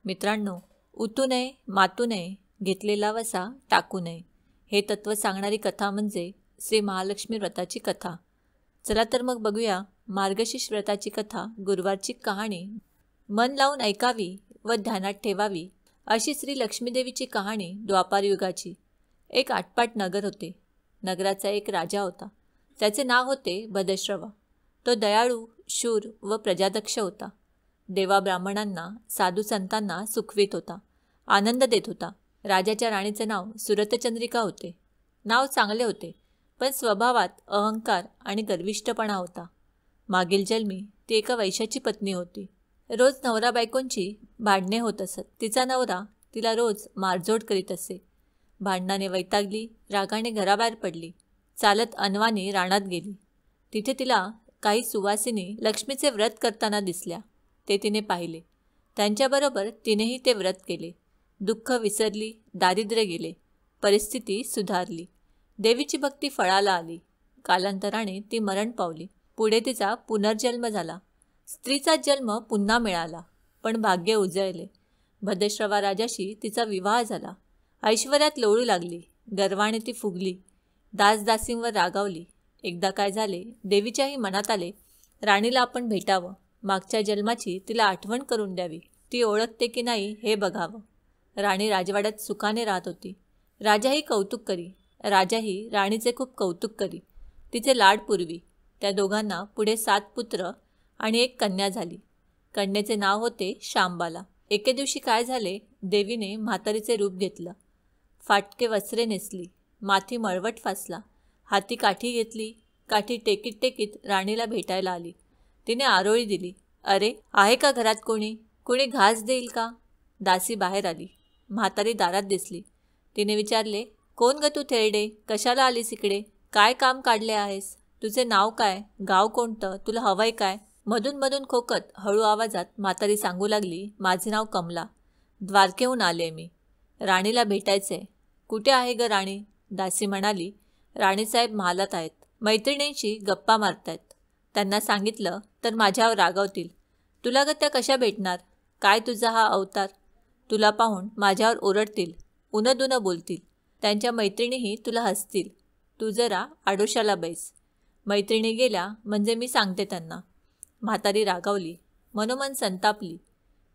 मित्रांनो, उतू नये, मातू नये, घेतलेला वसा टाकू नये, हे तत्त्व सांगणारी कथा म्हणजे श्री महालक्ष्मी व्रताची कथा. चला तर मग बघूया मार्गशीर्ष व्रताची कथा. गुरुवारची कहाणी मन लावून ऐकावी व ध्यानात ठेवावी अशी श्री लक्ष्मीदेवीची कहाणी. द्वापार युगाची. एक आटपाट नगर होते. नगराचा एक राजा होता. त्याचे नाव होते भद्रश्रवा. तो दयाळू, शूर व प्रजादक्ष होता. देवा ब्राह्मणांना, साधू संतांना सुखवीत होता, आनंद देत होता. राजाच्या राणीचे नाव सुरतचंद्रिका होते. नाव चांगले होते, पण स्वभावात अहंकार आणि गर्विष्ठपणा होता. मागील जन्मी ती एका वैश्याची पत्नी होती. रोज नवरा बायकोंची भांडणे होत असत. तिचा नवरा तिला रोज मारझोड करीत असे. भांडणाने वैतागली, रागाने घराबाहेर पडली. चालत अनवाणी रानात गेली. तिथे तिला काही सुवासिनी लक्ष्मीचे व्रत करताना दिसल्या. ते तिने पाहिले. त्यांच्याबरोबर तिनेही ते व्रत केले. दुःख विसरली, दारिद्र्य गेले, परिस्थिती सुधारली. देवीची भक्ती फळाला आली. कालांतराने ती मरण पावली. पुढे तिचा पुनर्जन्म झाला. स्त्रीचा जन्म पुन्हा मिळाला, पण भाग्य उजळले. भद्रश्रवा राजाशी तिचा विवाह झाला. ऐश्वर्यात लोळू लागली. गर्वाने ती फुगली. दासदासींवर रागावली. एकदा काय झाले, देवीच्याही मनात आले, राणीला आपण भेटावं, मागच्या जन्माची तिला आठवण करून द्यावी, ती ओळखते की नाही हे बघावं. राणी राजवाड्यात सुखाने राहत होती. राजाही कौतुक करी. राजाही राणीचे खूप कौतुक करी. तिचे लाड पुरवी. त्या दोघांना पुढे 7 पुत्र आणि 1 कन्या झाली. कन्येचे नाव होते शांबाला. एके दिवशी काय झाले, देवीने म्हातारीचे रूप घेतलं. फाटके वस्त्रे नेसली, माथी मळवट फासला, हाती काठी घेतली. काठी टेकीत टेकीत राणीला भेटायला आली. तिने आरोळी दिली. अरे, आहे का घरात कोणी? कोणी घास देईल का? दासी बाहेर आली. म्हातारी दारात दिसली. तिने विचारले, कोण ग तू थेरडे? कशाला आलीस इकडे? काय काम काढले आहेस? तुझे नाव काय? गाव कोणतं? तुला हवंय काय? मधून मधून खोकत हळू आवाजात म्हातारी सांगू लागली, माझे नाव कमला. द्वारकेहून आले मी. राणीला भेटायचे. कुठे आहे ग राणी? दासी म्हणाली, राणीसाहेब महालात आहेत. मैत्रिणींशी गप्पा मारतायत. त्यांना सांगितलं तर माझ्यावर रागावतील. तुला ग त्या कशा भेटणार? काय तुझा हा अवतार? तुला पाहून माझ्यावर ओरडतील, उनदुनं बोलतील. त्यांच्या मैत्रिणीही तुला हसतील. तू जरा आडोशाला बैस. मैत्रिणी गेल्या म्हणजे मी सांगते त्यांना. म्हातारी रागावली, मनोमन संतापली.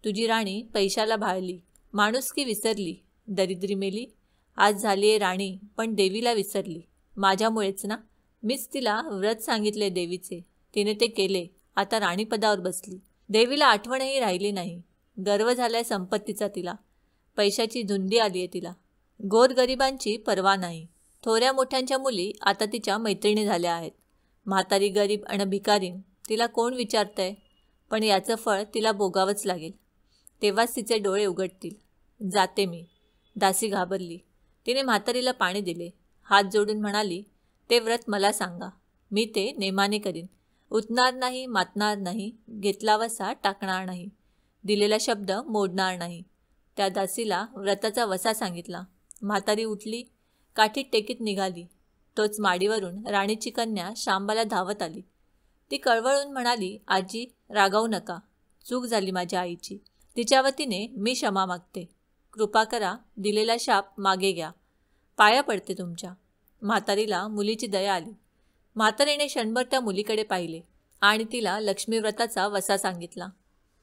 तुझी राणी पैशाला भाळली, माणुसकी विसरली, दरिद्री मेली. आज झाली आहे राणी, पण देवीला विसरली. माझ्यामुळेच ना. मीच तिला व्रत सांगितले देवीचे, तिने ते केले. आता राणीपदावर बसली. देवीला आठवणही राहिली नाही. गर्व झालाय संपत्तीचा तिला. पैशाची धुंदी आली आहे तिला. गोरगरिबांची पर्वा नाही. थोड्या मोठ्यांच्या मुली आता तिच्या मैत्रिणी झाल्या आहेत. म्हातारी गरीब आणि भिकारीन तिला कोण विचारतंय? पण याचं फळ तिला भोगावंच लागेल. तेव्हाच तिचे डोळे उघडतील. जाते मी. दासी घाबरली. तिने म्हातारीला पाणी दिले. हात जोडून म्हणाली, ते व्रत मला सांगा. मी ते नेमाने करीन. उतणार नाही, मातणार नाही, घेतला वसा टाकणार नाही, दिलेला शब्द मोडणार नाही. त्या दासीला व्रताचा वसा सांगितला. म्हातारी उठली, काठीत टेकीत निघाली. तोच माडीवरून राणीची कन्या शांबाला धावत आली. ती कळवळून म्हणाली, आजी, रागावू नका. चूक झाली माझ्या आईची. तिच्या वतीने मी क्षमा मागते. कृपा करा, दिलेला शाप मागे घ्या. पाया पडते तुमच्या. म्हातारीला मुलीची दया आली. म्हातारीने क्षणभर त्या मुलीकडे पाहिले आणि तिला लक्ष्मीव्रताचा वसा सांगितला.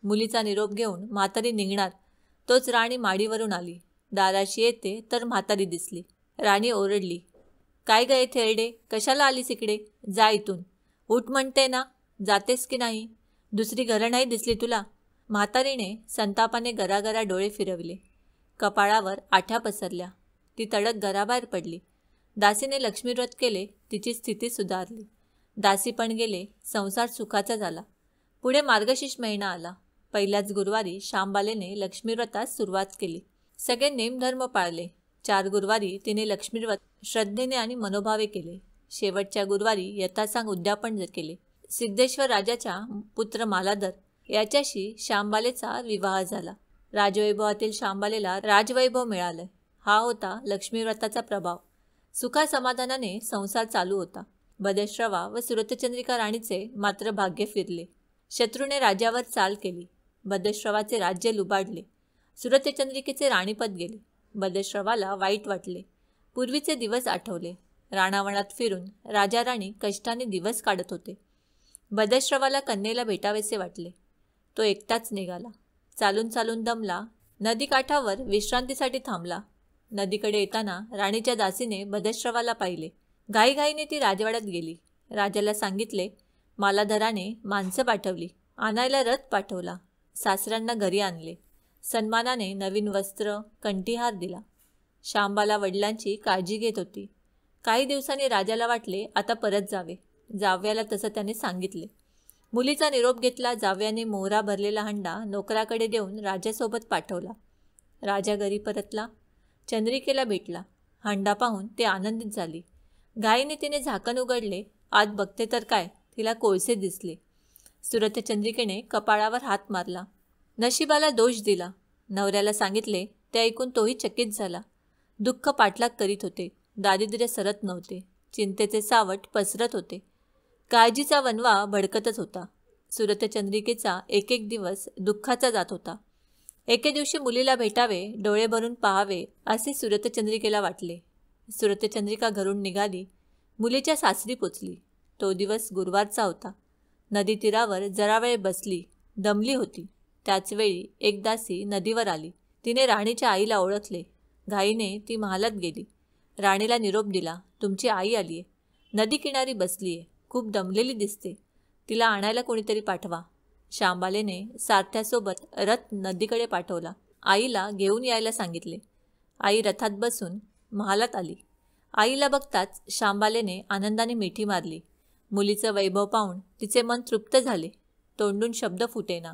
मुलीचा निरोप घेऊन म्हातारी निघणार तोच राणी माडीवरून आली. दाराशी येते तर म्हातारी दिसली. राणी ओरडली, काय गये थेरडे? कशाला आलीस इकडे? जा इथून. उठ म्हणते ना. जातेस की नाही? दुसरी घरं नाही दिसली तुला? म्हातारीने संतापाने गरागरा डोळे फिरवले. कपाळावर आठ्या पसरल्या. ती तडक घराबाहेर पडली. दासीने लक्ष्मीव्रत केले. तिची स्थिती सुधारली. दासी पण गेले. संसार सुखाचा झाला. पुढे मार्गशीर्ष महिना आला. पहिल्याच गुरुवारी शांबालेने लक्ष्मीव्रतास सुरुवात केली. सगळे नेमधर्म पाळले. 4 गुरुवारी तिने लक्ष्मीव्रत श्रद्धेने आणि मनोभावे केले. शेवटच्या गुरुवारी यथासांग उद्यापन केले. सिद्धेश्वर राजाच्या पुत्र मालाधर याच्याशी शांबालेचा विवाह झाला. राजवैभवातील शांबालेला राजवैभव मिळालं. हा होता लक्ष्मीव्रताचा प्रभाव. सुखासमाधानाने संसार चालू होता. भद्रश्रवा व सुरतचंद्रिका राणीचे मात्र भाग्य फिरले. शत्रूने राजावर चाल केली. भद्रश्रवाचे राज्य लुबाडले. सुरतचंद्रिकेचे राणीपद गेले. भद्रश्रवाला वाईट वाटले. पूर्वीचे दिवस आठवले. राणावनात फिरून राजा राणी कष्टाने दिवस काढत होते. भद्रश्रवाला कन्येला भेटावेसे वाटले. तो एकटाच निघाला. चालून चालून दमला. नदीकाठावर विश्रांतीसाठी थांबला. नदीकडे येताना राणीच्या दासीने भद्रश्रवाला पाहिले. घाईघाईने ती राजवाड्यात गेली. राजाला सांगितले. मालाधराने माणसं पाठवली. आणायला रथ पाठवला. सासऱ्यांना घरी आणले. सन्मानाने नवीन वस्त्र, कंठीहार दिला. शांबाला वडिलांची काळजी घेत होती. काही दिवसांनी राजाला वाटले आता परत जावे. जावयाला तसं त्याने सांगितले. मुलीचा निरोप घेतला. जावयाने मोहरा भरलेला हंडा नोकराकडे देऊन राजासोबत पाठवला. राजा घरी परतला. चंद्रिकेला भेटला. हंडा पाहून ती आनंदित झाली. घाईने तिने झाकण उघडले. आत बघते तर काय, तिला कोळसे दिसले. सुरतचंद्रिकेने कपाळावर हात मारला. नशिबाला दोष दिला. नवऱ्याला सांगितले ते ऐकून तोही चकित झाला. दुःख पाठलाग करीत होते. दारिद्र्य सरत नव्हते. चिंतेचे सावट पसरत होते. काळजीचा वनवा भडकतच होता. सुरतचंद्रिकेचा एक एक दिवस दुःखाचा जात होता. एके दिवशी मुलीला भेटावे, डोळे भरून पाहावे असे सुरतचंद्रिकेला वाटले. सुरतचंद्रिका घरून निघाली. मुलीच्या सासरी पोचली. तो दिवस गुरुवारचा होता. नदी तीरावर जरा वेळ बसली. दमली होती. त्याचवेळी एक दासी नदीवर आली. तिने राणीच्या आईला ओळखले. घाईने ती महालात गेली. राणीला निरोप दिला. तुमची आई आलीये. नदी किनारी बसलीये. खूप दमलेली दिसते. तिला आणायला कोणीतरी पाठवा. शांबालेने सारथ्यासोबत रथ नदीकडे पाठवला. आईला घेऊन यायला सांगितले. आई रथात बसून महालात आली. आईला बघताच शांबालेने आनंदाने मिठी मारली. मुलीचं वैभव पाहून तिचे मन तृप्त झाले. तोंडून शब्द फुटेना.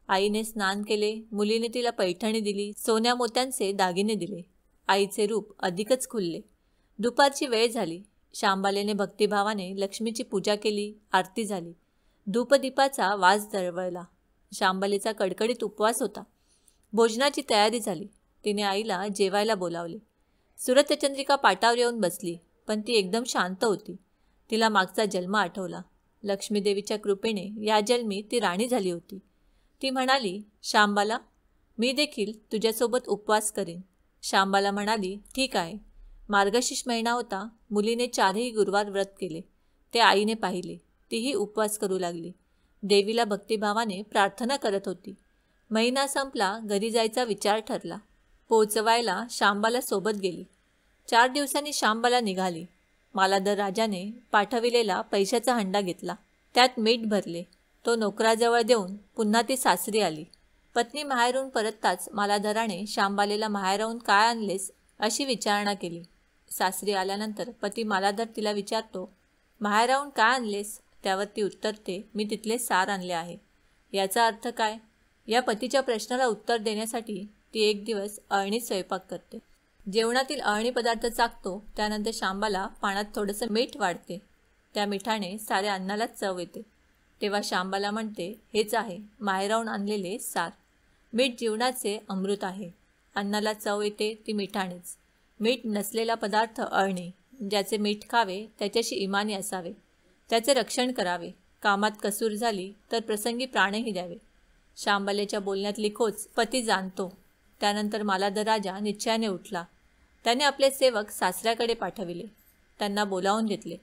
आईने स्नान केले. मुलीने तिला पैठणी दिली. सोन्या मोत्यांचे दागिने दिले. आईचे रूप अधिकच खुलले. दुपारची वेळ झाली. शांबालेने भक्तिभावाने लक्ष्मीची पूजा केली. आरती झाली. धूपदीपाचा वास दरवळला. शांबालेचा कडकडीत उपवास होता. भोजनाची तयारी झाली. तिने आईला जेवायला बोलावले. सुरतचंद्रिका पाटावर येऊन बसली. पण ती एकदम शांत होती. तिला मागचा जन्म आठवला. लक्ष्मीदेवीच्या कृपेने या जन्मी ती राणी झाली होती. ती म्हणाली, शांबाला, मी देखील तुझ्यासोबत उपवास करेन. शांबाला म्हणाली, ठीक आहे. मार्गशीर्ष महिना होता. मुलीने 4ही गुरुवार व्रत केले. ते आईने पाहिले. तीही उपवास करू लागली. देवीला भक्तिभावाने प्रार्थना करत होती. महिना संपला. घरी जायचा विचार ठरला. पोहोचवायला शांबाला सोबत गेली. 4 दिवसांनी शांबाला निघाली. मालाधर राजाने पाठविलेला पैशाचा हंडा घेतला. त्यात मीठ भरले. तो नोकराजवळ देऊन पुन्हा ती सासरी आली. पत्नी माहेरून परतताच मालाधराने शांबालेला माहेराहून काय आणलेस अशी विचारणा केली. सासरी आल्यानंतर पती मालाधर तिला विचारतो, माहेराहून काय आणलेस? त्यावर ती उत्तरते, मी तिथले सार आणले आहे. याचा अर्थ काय? या पतीच्या प्रश्नाला उत्तर देण्यासाठी ती एक दिवस अळणीत स्वयंपाक करते. जेवणातील अळणी पदार्थ चाकतो. त्यानंतर शांबाला पाण्यात थोडंसं मीठ वाढते. त्या मिठाने साऱ्या अन्नाला चव येते. तेव्हा शांबाला म्हणते, हेच आहे माहेराहून आणलेले सार. मीठ जीवनाचे अमृत आहे. अन्नाला चव येते ती मिठानेच. मीठ नसलेला पदार्थ अळणी. ज्याचे मीठ खावे त्याच्याशी इमानी असावे. त्याचे रक्षण करावे. कामात कसूर झाली तर प्रसंगी प्राणही द्यावे. शांबालेच्या बोलण्यातली खोच पती जाणतो. त्यानंतर मालाधर राजा निश्चयाने उठला. त्याने आपले सेवक सासऱ्याकडे पाठविले. त्यांना बोलावून घेतले.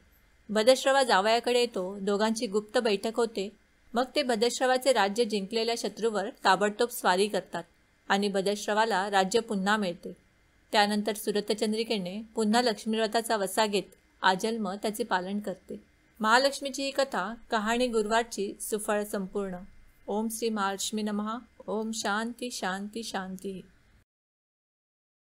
भद्रश्रवा जावयाकडे येतो. दोघांची गुप्त बैठक होते. मग ते भद्रश्रवाचे राज्य जिंकलेल्या शत्रूवर ताबडतोब स्वारी करतात आणि भद्रश्रवाला राज्य पुन्हा मिळते. त्यानंतर सुरतचंद्रिकेने पुन्हा लक्ष्मीव्रताचा वसा घेत आजन्म त्याचे पालन करते. महालक्ष्मीची ही कथा कहाणी गुरुवारची सुफळ संपूर्ण. ओम श्री महालक्ष्मी नमः. ओम शांती शांती शांती.